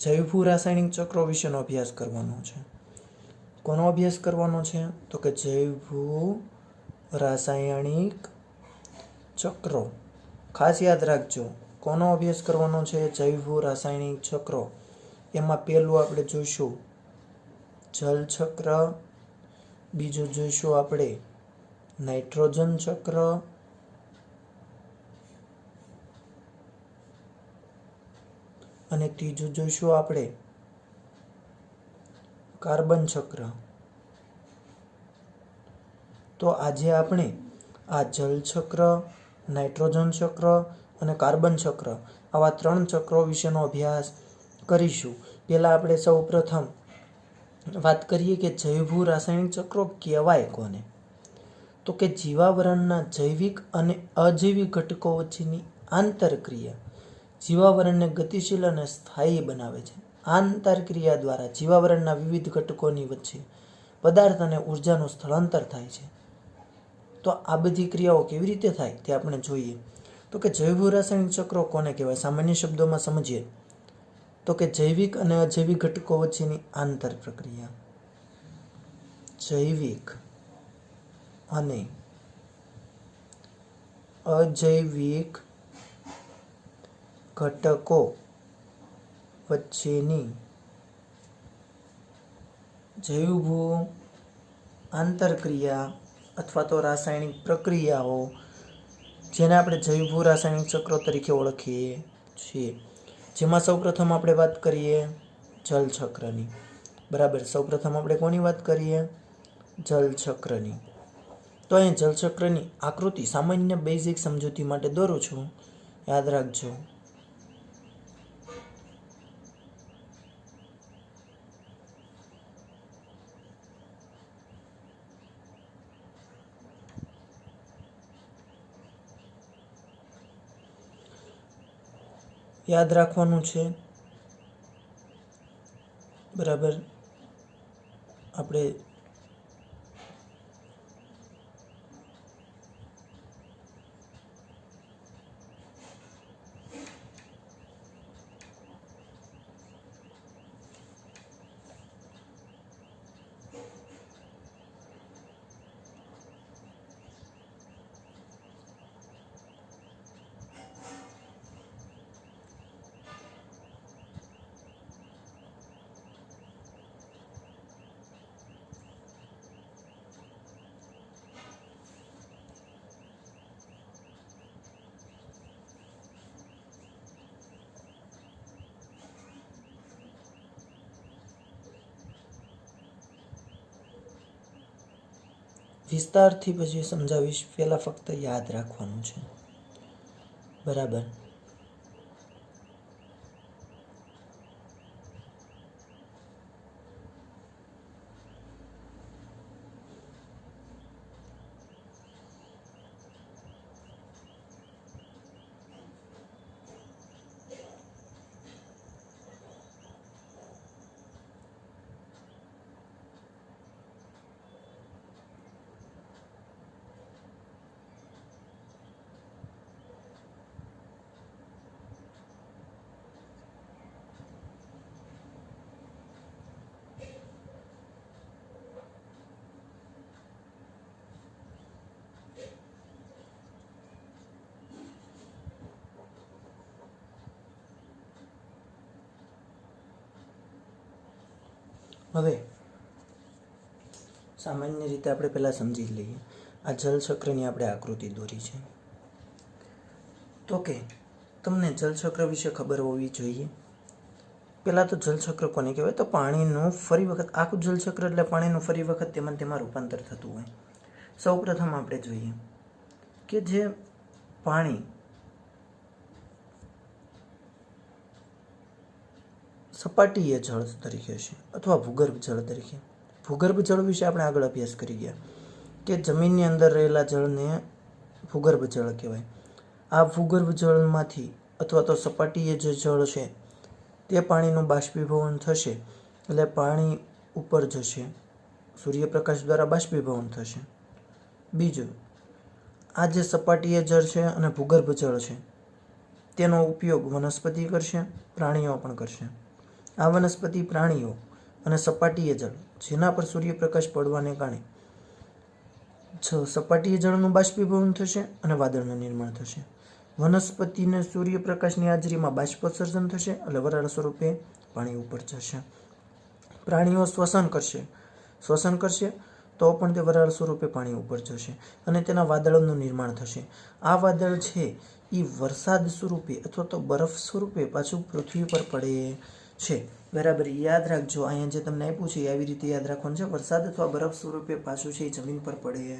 જૈવ રાસાયણિક ચક્રો વિશેનો અભ્યાસ કરવાનો છે. કોનો અભ્યાસ કરવાનો છે? તો કે જૈવ રાસાયણિક ચક્રો. ખાસ યાદ રાખજો, કોનો અભ્યાસ કરવાનો છે? જૈવ રાસાયણિક ચક્રો. એમાં પહેલું આપણે જોઈશું જલચક્ર, બીજું જોઈશું આપણે નાઇટ્રોજન ચક્ર, અને ત્રીજું જોઈશું આપણે કાર્બન ચક્ર. તો આજે આપણે આ જલચક્ર, નાઇટ્રોજન ચક્ર અને કાર્બન ચક્ર, આવા 3 ચક્રો વિશેનો અભ્યાસ કરીશું. પહેલાં આપણે સૌ પ્રથમ વાત કરીએ કે જૈવ રાસાયણિક ચક્રો કહેવાય કોને? તો કે જીવાવરણના જૈવિક અને અજૈવિક ઘટકો વચ્ચેની આંતરક્રિયા જીવાવરણને ગતિશીલ અને સ્થાયી બનાવે છે. આંતરક્રિયા દ્વારા જીવાવરણના વિવિધ ઘટકોની વચ્ચે પદાર્થ અને ઉર્જાનું સ્થળાંતર થાય છે. તો આ બધી ક્રિયાઓ કેવી રીતે થાય તે આપણે જોઈએ. તો કે જૈવ રાસાયણિક ચક્રો કોને કહેવાય? સામાન્ય શબ્દોમાં સમજીએ તો કે જૈવિક અને અજૈવિક ઘટકો વચ્ચેની આંતર પ્રક્રિયા. જૈવિક અને અજૈવિક ઘટકો વચ્ચેની જૈવ આંતરક્રિયા અથવા તો રાસાયણિક પ્રક્રિયાઓ, જેને આપણે જૈવ રાસાયણિક ચક્રો તરીકે ઓળખીએ છીએ. જેમાં સૌપ્રથમ આપણે વાત કરીએ જલચક્રની. બરાબર, સૌપ્રથમ આપણે કોની વાત કરીએ? જલચક્રની. તો અહીં જલચક્રની આકૃતિ સામાન્ય બેઝિક સમજૂતી માટે દોરું છું, યાદ રાખજો. યાદ રાખવાનું છે. બરાબર, આપણે વિસ્તારથી પછી સમજાવીશ. પહેલાં ફક્ત યાદ રાખવાનું છે. બરાબર, હવે સામાન્ય રીતે આપણે પહેલાં સમજી લઈએ. આ જલચક્રની આપણે આકૃતિ દોરી છે. તો કે તમને જલચક્ર વિશે ખબર હોવી જોઈએ. પહેલાં તો જલચક્ર કોને કહેવાય? તો પાણીનું ફરી વખત, આખું જલચક્ર એટલે પાણીનું ફરી વખત તેમાં રૂપાંતર થતું હોય. સૌ પ્રથમ આપણે જોઈએ કે જે પાણી સપાટીય જળ તરીકે છે અથવા ભૂગર્ભ જળ તરીકે. ભૂગર્ભ જળ વિશે આપણે આગળ અભ્યાસ કરી ગયા કે જમીનની અંદર રહેલા જળને ભૂગર્ભ જળ કહેવાય. આ ભૂગર્ભ જળમાંથી અથવા તો સપાટીય જે જળ છે તે પાણીનું બાષ્પીભવન થશે એટલે પાણી ઉપર જશે, સૂર્યપ્રકાશ દ્વારા બાષ્પીભવન થશે. બીજું, આ જે સપાટીય જળ છે અને ભૂગર્ભ જળ છે તેનો ઉપયોગ વનસ્પતિ કરશે, પ્રાણીઓ પણ કરશે. આ વનસ્પતિ, પ્રાણીઓ અને સપાટીય જળ જેના પર સૂર્યપ્રકાશ પડવાને કારણે સપાટીય જળનું બાષ્પીભવન થશે અને વાદળનું નિર્માણ થશે. વનસ્પતિને સૂર્યપ્રકાશની હાજરીમાં બાષ્પોત્સર્જન થશે એટલે વરાળ સ્વરૂપે પાણી ઉપર જશે. પ્રાણીઓ શ્વસન કરશે તો પણ તે વરાળ સ્વરૂપે પાણી ઉપર જશે અને તેના વાદળોનું નિર્માણ થશે. આ વાદળ છે એ વરસાદ સ્વરૂપે અથવા તો બરફ સ્વરૂપે પાછું પૃથ્વી પર પડે છે. બરાબર, યાદ રાખજો. અહીંયા જે તમને આપ્યું છે આવી રીતે યાદ રાખવાનું છે. વરસાદ અથવા બરફ સ્વરૂપે પાછું છે એ જમીન પર પડે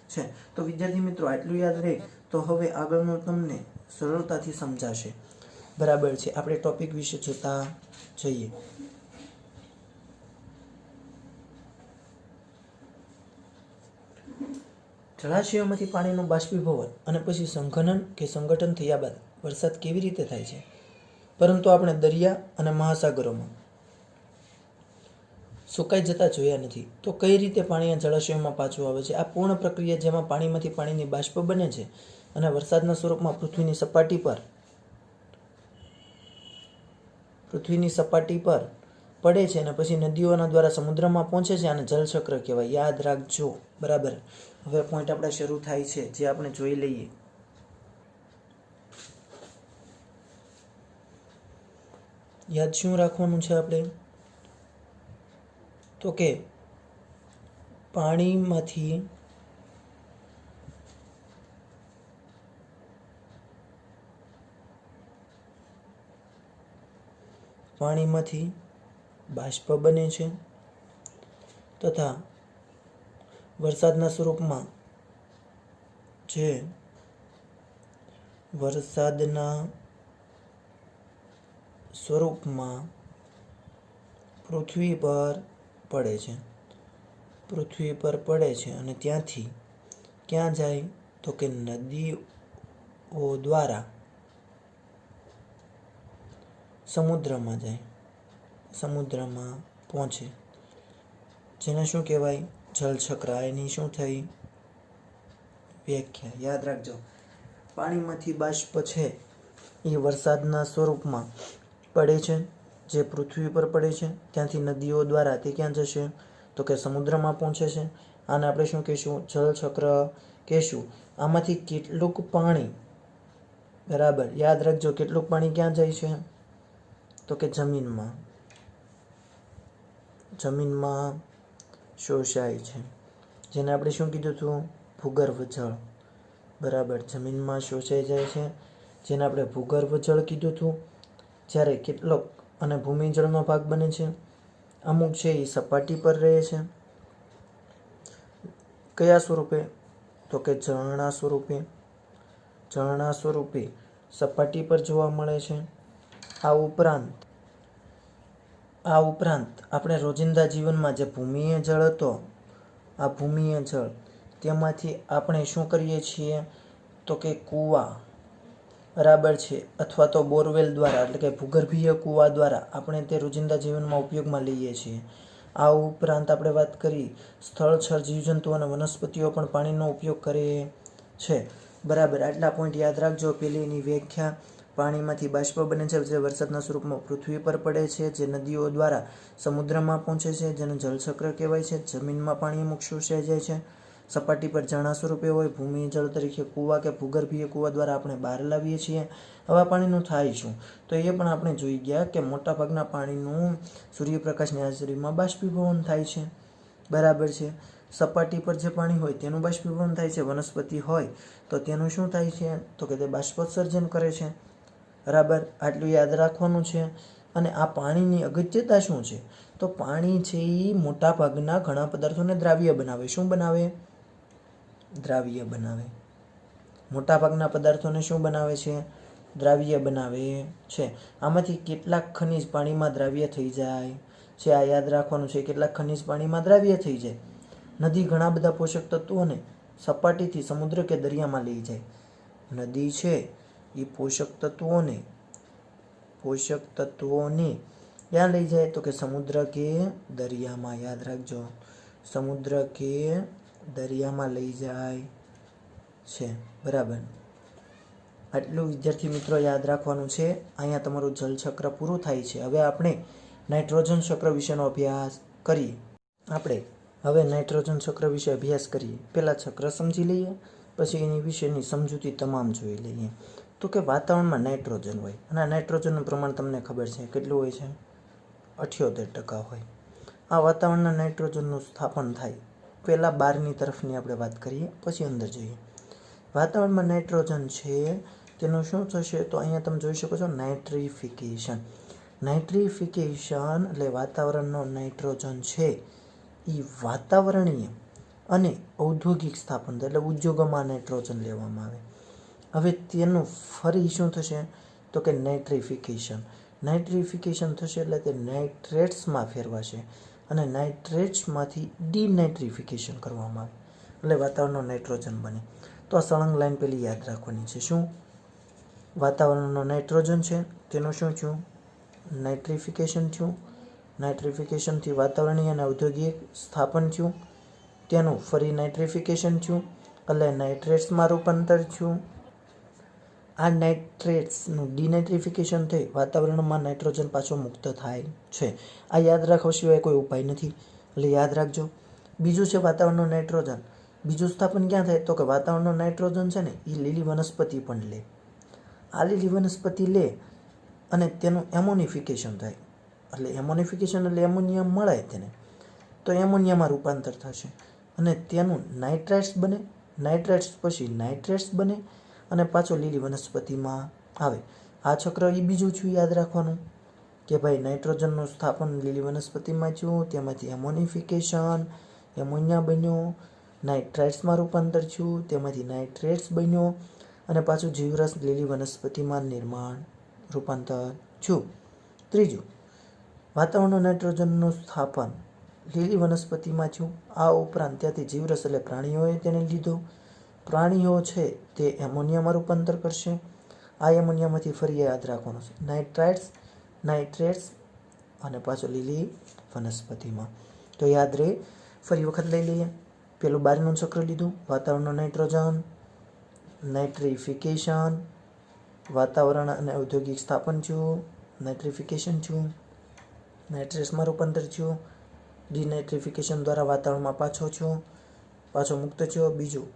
છે. તો વિદ્યાર્થી મિત્રો, આટલું યાદ રહે તો હવે આગળનું તમને સરળતાથી સમજાશે. બરાબર છે. આપણે ટોપિક વિશે જોતા જઈએ. જળાશયોમાંથી પાણીનું બાષ્પીભવન અને પછી સંઘનન કે સંગઠન થયા બાદ વરસાદ કેવી રીતે થાય છે, પરંતુ આપણે દરિયા અને મહાસાગરોમાં સુકાઈ જતા જોયા નથી. તો કઈ રીતે પાણી જળાશયોમાં પાછું આવે છે? આ પૂર્ણ પ્રક્રિયા જેમાં પાણીમાંથી પાણીની બાષ્પ બને છે અને વરસાદના સ્વરૂપમાં પૃથ્વીની સપાટી પર પડે છે અને પછી નદીઓના દ્વારા સમુદ્રમાં પહોંચે છે અને જલચક્ર કહેવાય. યાદ રાખજો. બરાબર, હવે પોઈન્ટ આપણા શરૂ થાય છે જે આપણે જોઈ લઈએ. યાદ શું રાખવાનું છે આપણે? તો કે પાણીમાંથી બાષ્પ બને છે તથા વરસાદના સ્વરૂપમાં પૃથ્વી પર પડે છે અને ત્યાંથી ક્યાં જાય? તો કે નદીઓ દ્વારા સમુદ્રમાં પહોંચે, જેને શું કહેવાય? જલચક્ર. એની શું થઈ વ્યાખ્યા? યાદ રાખજો. પાણીમાંથી બાષ્પ છે એ વરસાદના સ્વરૂપમાં પડે છે, જે પૃથ્વી પર પડે છે. ત્યાંથી નદીઓ દ્વારા તે ક્યાં જશે? તો કે સમુદ્રમાં પહોંચે છે. આને આપણે શું કહીશું? જલચક્ર કહીશું. આમાંથી કેટલુંક પાણી, બરાબર યાદ રાખજો, કેટલુંક પાણી ક્યાં જાય છે? તો કે જમીનમાં શોષાય છે, જેને આપણે શું કીધું હતું? ભૂગર્ભ જળ. બરાબર, જમીનમાં શોષાઈ જાય છે, જેને આપણે ભૂગર્ભ જળ કીધું હતું. જ્યારે કેટલોક અને ભૂમિજળનો ભાગ બને છે. અમુક છે એ સપાટી પર રહે છે. કયા સ્વરૂપે? તો કે ઝરણા સ્વરૂપે સપાટી પર જોવા મળે છે. આ ઉપરાંત આપણે રોજિંદા જીવનમાં જે ભૂમિય જળ હતો, આ ભૂમિય જળ તેમાંથી આપણે શું કરીએ છીએ? તો કે કૂવા, બરાબર છે, અથવા તો બોરવેલ દ્વારા, એટલે કે ભૂગર્ભીય કૂવા દ્વારા આપણે તે રોજિંદા જીવનમાં ઉપયોગમાં લઈએ છીએ. આ ઉપરાંત આપણે વાત કરી સ્થળછર જીવજંતુ અને વનસ્પતિઓ પણ પાણીનો ઉપયોગ કરે છે. બરાબર, આટલા પોઈન્ટ યાદ રાખજો. પહેલીની વ્યાખ્યા: પાણીમાંથી બાષ્પ બને છે જે વરસાદના સ્વરૂપમાં પૃથ્વી પર પડે છે, જે નદીઓ દ્વારા સમુદ્રમાં પહોંચે છે, જેને જળચક્ર કહેવાય છે. જમીનમાં પાણી અમુક શોષાઈ જાય છે, સપાટી પર ઝરણા સ્વરૂપે હોય, ભૂમિ જળ તરીકે કૂવા કે ભૂગર્ભીય કૂવા દ્વારા આપણે બહાર લાવીએ છીએ. આવા પાણીનું થાય શું? તો એ પણ આપણે જોઈ ગયા કે મોટાભાગના પાણીનું સૂર્યપ્રકાશની હાજરીમાં બાષ્પીભવન થાય છે. બરાબર છે. સપાટી પર જે પાણી હોય તેનું બાષ્પીભવન થાય છે. વનસ્પતિ હોય તો તેનું શું થાય છે? તો કે તે બાષ્પોત્સર્જન કરે છે. બરાબર, આટલું યાદ રાખવાનું છે. અને આ પાણીની અગત્યતા શું છે? તો પાણી છે એ મોટાભાગના ઘણા પદાર્થોને દ્રાવ્ય બનાવે. શું બનાવે? દ્રાવ્ય બનાવે. મોટાભાગના પદાર્થોને શું બનાવે છે? દ્રાવ્ય બનાવે છે. આમાંથી કેટલાક ખનિજ પાણીમાં દ્રાવ્ય થઈ જાય છે. આ યાદ રાખવાનું છે. કેટલાક ખનિજ પાણીમાં દ્રાવ્ય થઈ જાય. નદી ઘણા બધા પોષક તત્વોને સપાટીથી સમુદ્ર કે દરિયામાં લઈ જાય. નદી છે એ પોષક તત્વોને ક્યાં લઈ જાય? તો કે સમુદ્ર કે દરિયામાં. યાદ રાખજો, સમુદ્ર કે દરિયામાં લઈ જાય છે. બરાબર, આટલું વિદ્યાર્થી મિત્રો યાદ રાખવાનું છે. અહીંયા તમારું જલચક્ર પૂરું થાય છે. હવે આપણે નાઇટ્રોજન ચક્ર વિશેનો અભ્યાસ કરીએ. આપણે હવે નાઇટ્રોજન ચક્ર વિશે અભ્યાસ કરીએ. પહેલાં ચક્ર સમજી લઈએ, પછી એની વિશેની સમજૂતી તમામ જોઈ લઈએ. તો કે વાતાવરણમાં નાઇટ્રોજન હોય અને નાઇટ્રોજનનું પ્રમાણ તમને ખબર છે કેટલું હોય છે? 78% હોય. આ વાતાવરણના નાઇટ્રોજનનું સ્થાપન થાય. પહેલાં બહારની તરફની આપણે વાત કરીએ, પછી અંદર જઈએ. વાતાવરણમાં નાઇટ્રોજન છે તેનું શું થશે? તો અહીંયા તમે જોઈ શકો છો નાઇટ્રિફિકેશન. નાઇટ્રિફિકેશન એટલે વાતાવરણનો નાઇટ્રોજન છે એ વાતાવરણીય અને ઔદ્યોગિક સ્થાપન એટલે ઉદ્યોગોમાં નાઇટ્રોજન લેવામાં આવે. હવે તેનું ફરી શું થશે? તો કે નાઇટ્રિફિકેશન. નાઇટ્રિફિકેશન થશે એટલે તે નાઇટ્રેટ્સમાં ફેરવાશે અને નાઇટ્રેટ્સમાંથી ડિનાઇટ્રિફિકેશન કરવામાં આવે એટલે વાતાવરણનો નાઇટ્રોજન બને. તો આ સળંગ લાઈન પેલી યાદ રાખવાની છે. શું? વાતાવરણનો નાઇટ્રોજન છે તેનું શું થયું? નાઇટ્રિફિકેશન થયું. નાઇટ્રિફિકેશનથી વાતાવરણીય અને ઔદ્યોગિક સ્થાપન થયું. તેનું ફરી નાઇટ્રિફિકેશન થયું એટલે નાઇટ્રેટ્સમાં રૂપાંતર થયું. આ નાઇટ્રેટ્સનું ડિનાઇટ્રિફિકેશન થઈ વાતાવરણમાં નાઇટ્રોજન પાછો મુક્ત થાય છે. આ યાદ રાખવા સિવાય કોઈ ઉપાય નથી, એટલે યાદ રાખજો. બીજું છે વાતાવરણનું નાઇટ્રોજન. બીજું સ્થાપન ક્યાં થાય? તો કે વાતાવરણનું નાઇટ્રોજન છે ને એ લીલી વનસ્પતિ પણ લે. આ લીલી વનસ્પતિ લે અને તેનું એમોનિફિકેશન થાય. એટલે એમોનિફિકેશન એટલે એમોનિયા મળે તેને, તો એમોનિયામાં રૂપાંતર થશે અને તેનું નાઇટ્રાઇટ્સ બને. નાઇટ્રાઇટ્સ પછી નાઇટ્રેટ્સ બને અને પાછો લીલી વનસ્પતિમાં આવે. આ ચક્ર એ બીજું થયું યાદ રાખવાનું કે ભાઈ નાઇટ્રોજનનું સ્થાપન લીલી વનસ્પતિમાં થયું, તેમાંથી એમોનિફિકેશન, એમોનિયા બન્યો, નાઇટ્રાઇટ્સમાં રૂપાંતર થયું, તેમાંથી નાઇટ્રેટ્સ બન્યો અને પાછું જીવરસ લીલી વનસ્પતિમાં રૂપાંતર થયું. ત્રીજું, વાતાવરણનું નાઇટ્રોજનનું સ્થાપન લીલી વનસ્પતિમાં થયું. આ ઉપરાંત ત્યાંથી જીવરસ એટલે પ્રાણીઓએ તેને લીધો. પ્રાણીઓ છે તે એમોનિયામાં રૂપાંતર કરશે. આ એમોનિયામાંથી ફરી યાદ રાખવાનું છે નાઇટ્રાઇટ્સ, નાઇટ્રેટ્સ અને પાછો લીલી વનસ્પતિમાં. તો યાદ રહે. ફરી વખત લઈ લઈએ. પેલું બહારનું ચક્ર લીધું, વાતાવરણનું નાઇટ્રોજન, નાઇટ્રિફિકેશન, વાતાવરણ અને ઔદ્યોગિક સ્થાપન થયું, નાઇટ્રિફિકેશન થયું, નાઇટ્રેટ્સમાં રૂપાંતર થયું, ડિનાઇટ્રિફિકેશન દ્વારા વાતાવરણમાં પાછો મુક્ત થયો. બીજું,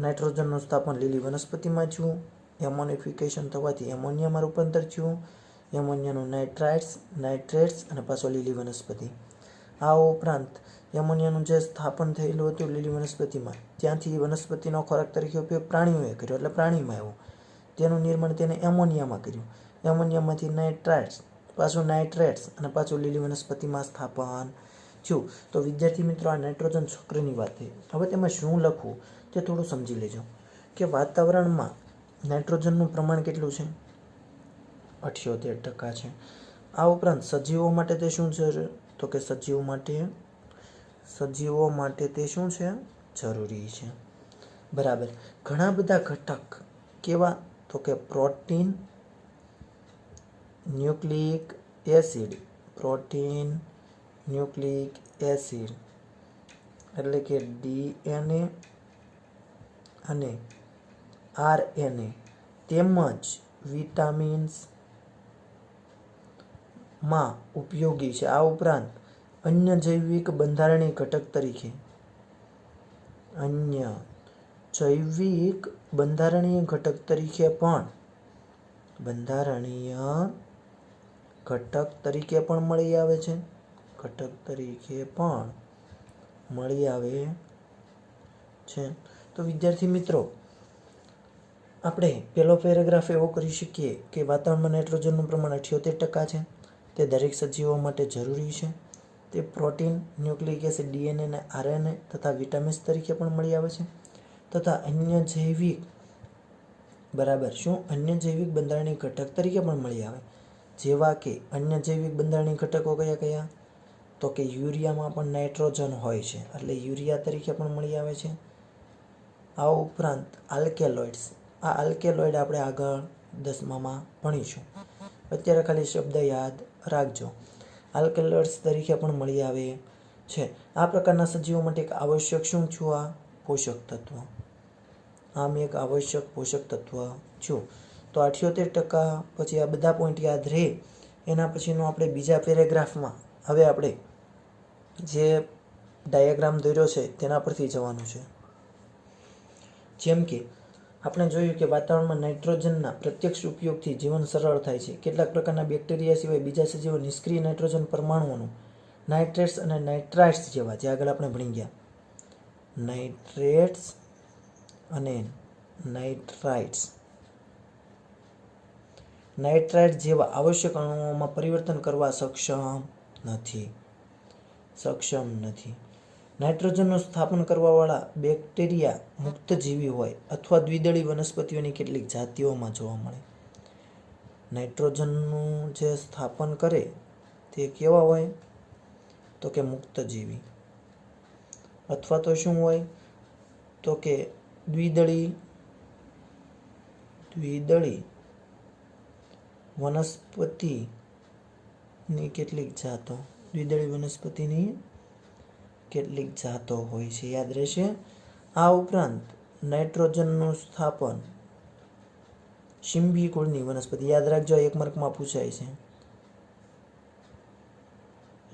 નાઇટ્રોજનનું સ્થાપન લીલી વનસ્પતિમાં થયું, એમોનિફિકેશન થવાથી એમોનિયામાં રૂપાંતર થયું, એમોનિયાનું નાઇટ્રેટ્સ અને પાછો લીલી વનસ્પતિ. આ ઉપરાંત એમોનિયાનું જે સ્થાપન થયેલું હતું લીલી વનસ્પતિમાં, ત્યાંથી વનસ્પતિનો ખોરાક તરીકે ઉપયોગ પ્રાણીઓએ કર્યો એટલે પ્રાણીમાં આવ્યો. તેનું નિર્માણ તેને એમોનિયામાં કર્યું. એમોનિયામાંથી નાઇટ્રાઇટ્સ, પાછું નાઇટ્રેટ્સ અને પાછું લીલી વનસ્પતિમાં સ્થાપન થયું. તો વિદ્યાર્થી મિત્રો, આ નાઇટ્રોજન ચક્રની વાત થઈ. હવે તેમાં શું લખવું તે થોડું સમજી લેજો કે વાતાવરણમાં નાઇટ્રોજનનું પ્રમાણ કેટલું છે? 78% છે. આ ઉપરાંત સજીવો માટે તે શું છે? તો કે સજીવો માટે તે શું છે? જરૂરી છે. બરાબર. ઘણા બધા ઘટક કેવા? તો કે protein, nucleic acid, protein, nucleic acid એટલે કે DNA અને RNA તેમજ વિટામિન્સ માં ઉપયોગી છે. આ ઉપરાંત અન્ય જૈવિક બંધારણીય ઘટક તરીકે પણ મળી આવે છે. તો વિદ્યાર્થી મિત્રો, આપણે પહેલો પેરેગ્રાફ એવો કરી શકીએ કે વાતાવરણમાં નાઇટ્રોજનનું પ્રમાણ 78% છે. તે દરેક સજીવો માટે જરૂરી છે. તે પ્રોટીન, ન્યુક્લિક એસિડ, DNA અને RNA તથા વિટામિન્સ તરીકે પણ મળી આવે છે તથા અન્ય જૈવિક બંધારણીય ઘટક તરીકે પણ મળી આવે. જેવા કે અન્ય જૈવિક બંધારણીય ઘટકો કયા કયા? તો કે યુરિયામાં પણ નાઇટ્રોજન હોય છે એટલે યુરિયા તરીકે પણ મળી આવે છે. આ ઉપરાંત આલ્કેલોઇડ્સ, આ આલ્કેલોઇડ આપણે આગળ 10માં ભણીશું. અત્યારે ખાલી શબ્દ યાદ રાખજો. આલ્કેલોઇડ્સ તરીકે પણ મળી આવે છે. આ પ્રકારના સજીવો માટે એક આવશ્યક શું છું? આ પોષક તત્વ. આમ એક આવશ્યક પોષક તત્વ છું. તો 78%. પછી આ બધા પોઈન્ટ યાદ રહે એના પછીનો આપણે બીજા પેરેગ્રાફમાં હવે આપણે જે ડાયાગ્રામ દોર્યો છે તેના પરથી જવાનું છે. જેમ કે આપણે જોયું કે વાતાવરણમાં નાઇટ્રોજનના પ્રત્યક્ષ ઉપયોગથી જીવન સરળ થાય છે. કેટલાક પ્રકારના બેક્ટેરિયા સિવાય બીજા સજીવો નિષ્ક્રિય નાઇટ્રોજન પરમાણુઓનું નાઇટ્રેટ્સ અને નાઇટ્રાઇટ્સ જેવા, જે આગળ આપણે ભણી ગયા, નાઇટ્રેટ્સ અને નાઇટ્રાઇટ્સ જેવા આવશ્યક અણુઓમાં પરિવર્તન કરવા સક્ષમ નથી. નાઇટ્રોજનનું સ્થાપન કરવાવાળા બેક્ટેરિયા મુક્તજીવી હોય અથવા દ્વિદળી વનસ્પતિઓની કેટલીક જાતિઓમાં જોવા મળે. નાઇટ્રોજનનું જે સ્થાપન કરે તે કેવા હોય? તો કે મુક્તજીવી, અથવા તો શું હોય? તો કે દ્વિદળી વનસ્પતિની કેટલીક જાતો હોય છે, યાદ રહેશે. આ ઉપરાંત નાઇટ્રોજનનું સ્થાપન શિંબી કુળની વનસ્પતિ, યાદ રાખજો, એક માર્કમાં પૂછાય છે.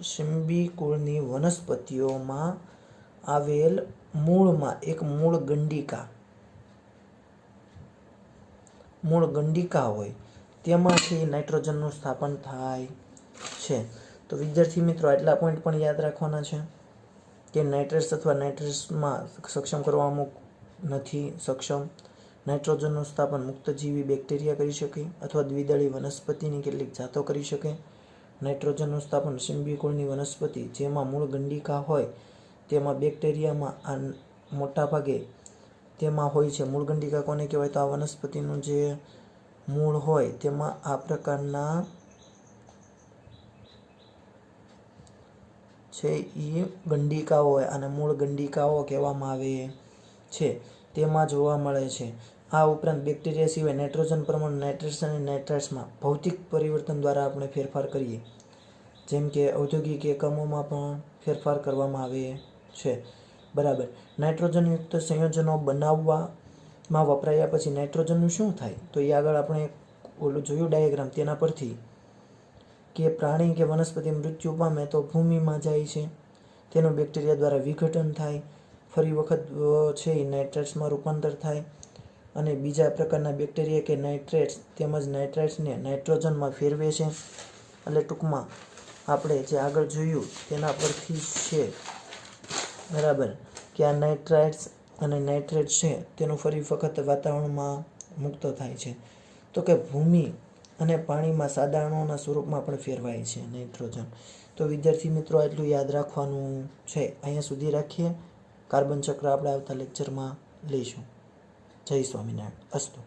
શિંબી કુળની વનસ્પતિઓમાં આવેલ મૂળમાં એક મૂળ ગંડિકા હોય, તેમાંથી નાઇટ્રોજનનું સ્થાપન થાય છે. તો વિદ્યાર્થી મિત્રો, આટલા પોઈન્ટ પણ યાદ રાખવાના છે કે નાઇટ્રેટ્સ અથવા નાઇટ્રેટ્સમાં સક્ષમ કરવા અમુક નથી સક્ષમ. નાઇટ્રોજનનું સ્થાપન મુક્તજીવી બેક્ટેરિયા કરી શકે અથવા દ્વિદળી વનસ્પતિની કેટલીક જાતો કરી શકે. નાઇટ્રોજનનું સ્થાપન શિંબી કુળની વનસ્પતિ, જેમાં મૂળ ગંડિકા હોય, તેમાં બેક્ટેરિયામાં આ મોટા ભાગે તેમાં હોય છે. મૂળ ગંડિકા કોને કહેવાય? તો આ વનસ્પતિનું જે મૂળ હોય તેમાં આ પ્રકારના છે એ ગંડિકાઓ હોય અને મૂળ ગંડિકાઓ કહેવામાં આવે છે, તેમાં જોવા મળે છે. આ ઉપરાંત બેક્ટેરિયા સિવાય નાઇટ્રોજન પરમાણુ નાઇટ્રેટ્સ અને નાઇટ્રાઇટ્સમાં ભૌતિક પરિવર્તન દ્વારા આપણે ફેરફાર કરીએ, જેમ કે ઔદ્યોગિક એકમોમાં પણ ફેરફાર કરવામાં આવે છે. બરાબર. નાઇટ્રોજનયુક્ત સંયોજનો બનાવવામાં વપરાયા પછી નાઇટ્રોજનનું શું થાય? તો એ આગળ આપણે ઓલું જોયું ડાયાગ્રામ, તેના પરથી કે પ્રાણી કે વનસ્પતિ મૃત્યુ પામે તો ભૂમિમાં જાય છે, તેનું બેક્ટેરિયા દ્વારા વિઘટન થાય, ફરી વખત છે એ નાઇટ્રેટ્સમાં રૂપાંતર થાય અને બીજા પ્રકારના બેક્ટેરિયા કે નાઇટ્રેટ્સ તેમજ નાઇટ્રાઇટ્સને નાઇટ્રોજનમાં ફેરવે છે. એટલે ટૂંકમાં આપણે જે આગળ જોયું તેના પરથી છે, બરાબર, કે આ નાઇટ્રાઇટ્સ અને નાઇટ્રેટ્સ છે તેનું ફરી વખત વાતાવરણમાં મુક્ત થાય છે. તો કે ભૂમિ અને પાણીમાં સાદા અણુઓના સ્વરૂપમાં પણ ફેરવાય છે નાઇટ્રોજન. તો વિદ્યાર્થી મિત્રો, આટલું યાદ રાખવાનું છે. અહીંયા સુધી રાખીએ. કાર્બન ચક્ર આપણે આવતા લેક્ચરમાં લઈશું. જય સ્વામિનારાયણ. અસ્તુ.